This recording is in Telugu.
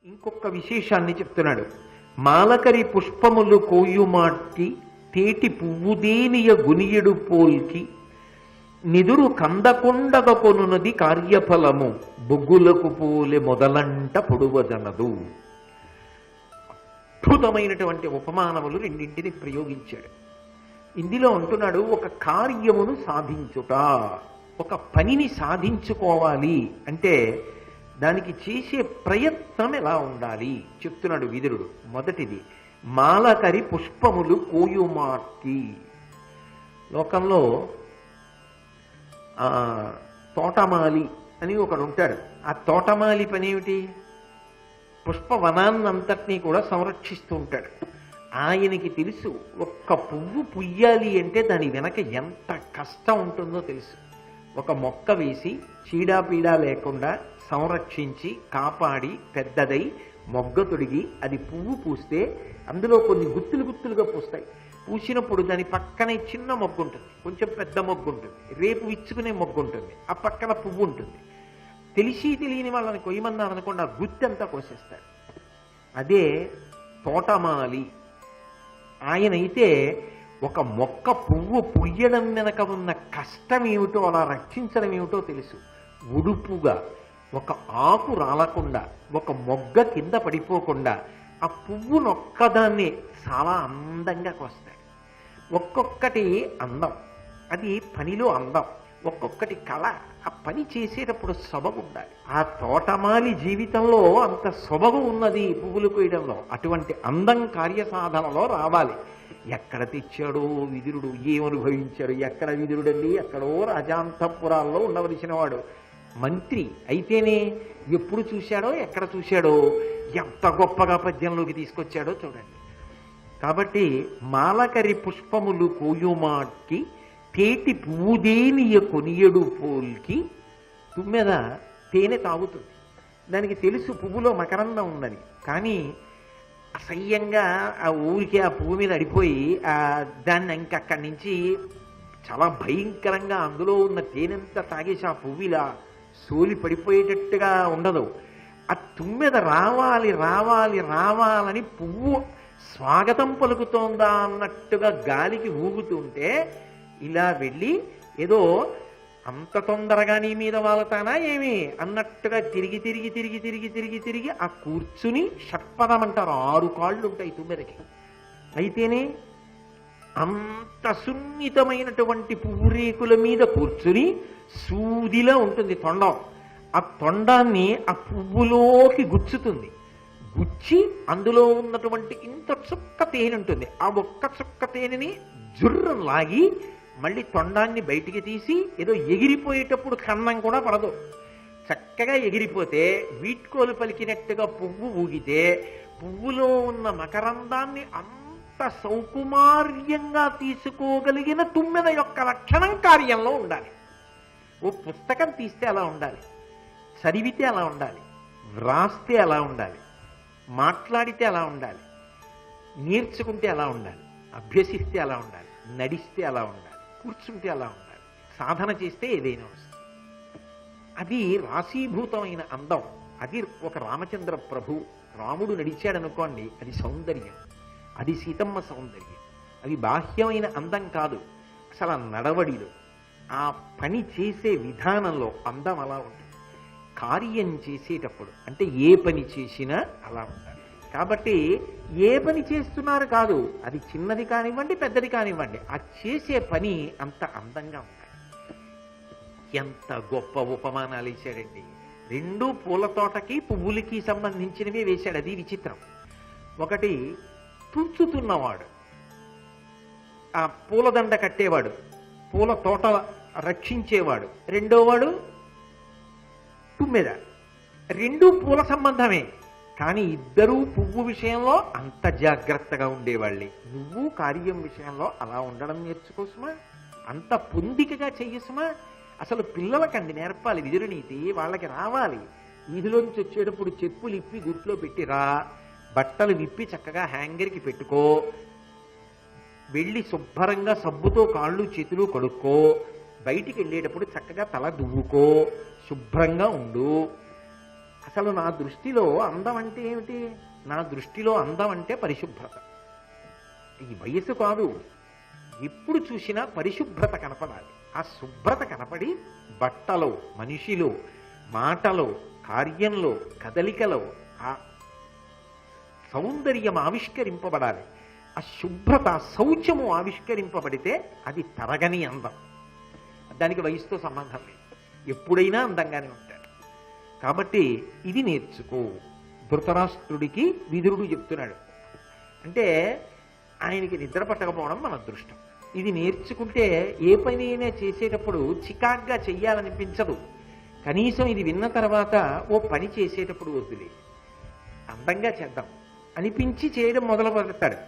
ఇంకొక విశేషాన్ని చెప్తున్నాడు. మాలకరి పుష్పములు కోయుమాట్కి తేటి పువ్వుదేనియ గునియడు పోల్కి నిదురు కందకొండగ కొనున్నది కార్యఫలము బొగ్గులకు పోలే మొదలంట పొడువదనదు. అద్భుతమైనటువంటి ఉపమానములు రెండింటిని ప్రయోగించాడు. ఇందులో అంటున్నాడు, ఒక కార్యమును సాధించుట, ఒక పనిని సాధించుకోవాలి అంటే దానికి చేసే ప్రయత్నం ఎలా ఉండాలి చెప్తున్నాడు విదురుడు. మొదటిది మాలకరి పుష్పములు కోయుమార్కి. లోకంలో తోటమాలి అని ఒకడు ఉంటాడు. ఆ తోటమాలి పని ఏమిటి? పుష్పవనాన్నంతటినీ కూడా సంరక్షిస్తూ ఉంటాడు. ఆయనకి తెలుసు, ఒక్క పువ్వు పుయ్యాలి అంటే దాని వెనక ఎంత కష్టం ఉంటుందో తెలుసు. ఒక మొక్క వేసి చీడాపీడా లేకుండా సంరక్షించి కాపాడి పెద్దదై మొగ్గ తొడిగి అది పువ్వు పూస్తే అందులో కొన్ని గుత్తులు గుత్తులుగా పూస్తాయి. పూసినప్పుడు దాని పక్కనే చిన్న మొగ్గు ఉంటుంది, కొంచెం పెద్ద మొగ్గు ఉంటుంది, రేపు విచ్చుకునే మొగ్గు ఉంటుంది, ఆ పక్కన పువ్వు ఉంటుంది. తెలిసి తెలియని వాళ్ళని కొయ్యమన్నారనుకోండి, ఆ గుత్తంతా కోసేస్తాడు. అదే తోటమాలి. ఆయనైతే ఒక మొక్క పువ్వు పుయ్యడం వెనక ఉన్న కష్టం ఏమిటో, అలా రక్షించడం ఏమిటో తెలుసు. ఉడుపుగా ఒక ఆకు రాలకుండా, ఒక మొగ్గ కింద పడిపోకుండా ఆ పువ్వునొక్కదాన్ని చాలా అందంగా కోస్తాడు. ఒక్కొక్కటి అందం, అది పనిలో అందం. ఒక్కొక్కటి కళ, ఆ పని చేసేటప్పుడు సొబగు ఉండాలి. ఆ తోటమాలి జీవితంలో అంత సొబగు ఉన్నది పువ్వులు కొయ్యడంలో. అటువంటి అందం కార్యసాధనలో రావాలి. ఎక్కడ తెచ్చాడో విదురుడు, ఏమనుభవించాడు? ఎక్కడ విదురుడండి? ఎక్కడో రాజాంతపురాల్లో ఉండవలసిన వాడు, మంత్రి అయితేనే ఎప్పుడు చూశాడో, ఎక్కడ చూశాడో, ఎంత గొప్పగా పద్యంలోకి తీసుకొచ్చాడో చూడండి. కాబట్టి మాలకరి పుష్పములు కోయుమాట్కి తేటి పువ్వుదేనియ కొనియడు పోల్కి. తుమ్మెద తేనె తాగుతుంది, దానికి తెలుసు పువ్వులో మకరందం ఉన్నది. కానీ అసహ్యంగా ఆ ఊరికి ఆ పువ్వు మీద అడిపోయి దాన్ని ఇంకక్కడి నుంచి చాలా భయంకరంగా అందులో ఉన్న తేనెంతా తాగేసి ఆ పువ్వు ఇలా సోలి పడిపోయేటట్టుగా ఉండదు. ఆ తుమ్మెద రావాలి రావాలి రావాలని పువ్వు స్వాగతం పలుకుతోందా అన్నట్టుగా గాలికి ఊగుతుంటే ఇలా వెళ్ళి ఏదో అంత తొందరగా నీ మీద వాలతానా ఏమి అన్నట్టుగా తిరిగి తిరిగి తిరిగి తిరిగి తిరిగి తిరిగి ఆ కూర్చుని షట్పదం అంటారు, 6 కాళ్ళు ఉంటాయి తుమ్మెదకి. అయితేనే అంత సున్నితమైనటువంటి పువ్వు రేకుల మీద కూర్చుని సూదిలా ఉంటుంది తొండం. ఆ తొండాన్ని ఆ పువ్వులోకి గుచ్చుతుంది. గుచ్చి అందులో ఉన్నటువంటి ఇంత చుక్క తేనె ఉంటుంది. ఆ ఒక్క చుక్క తేనెని జుర్రం లాగి మళ్ళీ తొండాన్ని బయటికి తీసి ఏదో ఎగిరిపోయేటప్పుడు కన్నం కూడా పడదు, చక్కగా ఎగిరిపోతే వీట్కోలు పలికినట్టుగా పువ్వు ఊగితే పువ్వులో ఉన్న మకరందాన్ని అంత సౌకుమార్యంగా తీసుకోగలిగిన తుమ్మెద యొక్క లక్షణం కార్యంలో ఉండాలి. ఓ పుస్తకం తీస్తే అలా ఉండాలి, చదివితే అలా ఉండాలి, వ్రాస్తే అలా ఉండాలి, మాట్లాడితే అలా ఉండాలి, నేర్చుకుంటే అలా ఉండాలి, అభ్యసిస్తే అలా ఉండాలి, నడిస్తే అలా ఉండాలి, కూర్చుంటే అలా ఉండాలి, సాధన చేస్తే ఏదైనా వస్తుంది. అది రాశీభూతమైన అందం. అది ఒక రామచంద్ర ప్రభు, రాముడు నడిచాడనుకోండి, అది సౌందర్యం, అది సీతమ్మ సౌందర్యం. అది బాహ్యమైన అందం కాదు, అసలు ఆ నడవడిలో, ఆ పని చేసే విధానంలో అందం అలా ఉంటుంది. కార్యం చేసేటప్పుడు అంటే ఏ పని చేసినా అలా ఉండాలి. కాబట్టి ఏ పని చేస్తున్నారు కాదు, అది చిన్నది కానివ్వండి పెద్దది కానివ్వండి, ఆ చేసే పని అంత అందంగా ఉండాలి. ఎంత గొప్ప ఉపమానాలు వేశాడండి. 2 పూల తోటకి పువ్వులకి సంబంధించినవి వేశాడు. అది విచిత్రం. ఒకటి తుంచుతున్నవాడు, ఆ పూలదండ కట్టేవాడు, పూల తోట రక్షించేవాడు. రెండోవాడు తుమ్మెద. 2 పూల సంబంధమే, కానీ ఇద్దరూ పువ్వు విషయంలో అంత జాగ్రత్తగా ఉండేవాళ్ళే. నువ్వు కార్యం విషయంలో అలా ఉండడం నేర్చుకోసుమా, అంత పొందికగా చెయ్యసుమా. అసలు పిల్లలకండి నేర్పాలి విదురునీతి, వాళ్ళకి రావాలి. వీధిలోంచి వచ్చేటప్పుడు చెప్పులు ఇప్పి గుట్లో పెట్టిరా, బట్టలు విప్పి చక్కగా హ్యాంగర్కి పెట్టుకో, వెళ్ళి శుభ్రంగా సబ్బుతో కాళ్ళు చేతులు కడుక్కో, బయటికి వెళ్ళేటప్పుడు చక్కగా తల దువ్వుకో, శుభ్రంగా ఉండు. అసలు నా దృష్టిలో అందం అంటే ఏమిటి? నా దృష్టిలో అందం అంటే పరిశుభ్రత. ఈ వయసు కాదు, ఎప్పుడు చూసినా పరిశుభ్రత కనపడాలి. ఆ శుభ్రత కనపడి బట్టలో, మనిషిలో, మాటలో, కార్యంలో, కదలికలో ఆ సౌందర్యం ఆవిష్కరింపబడాలి. ఆ శుభ్రత, శౌచము ఆవిష్కరింపబడితే అది తరగని అందం. దానికి వయసుతో సంబంధం లేదు, ఎప్పుడైనా అందంగానే ఉంటాడు. కాబట్టి ఇది నేర్చుకో. ధృతరాష్ట్రుడికి విదురుడు చెప్తున్నాడు. అంటే ఆయనకి నిద్ర పట్టకపోవడం మన అదృష్టం. ఇది నేర్చుకుంటే ఏ పని అయినా చేసేటప్పుడు చికాగ్గా చెయ్యాలనిపించదు. కనీసం ఇది విన్న తర్వాత ఓ పని చేసేటప్పుడు వద్దులే, అందంగా చేద్దాం అనిపించి చేయడం మొదలు పెడతాడు.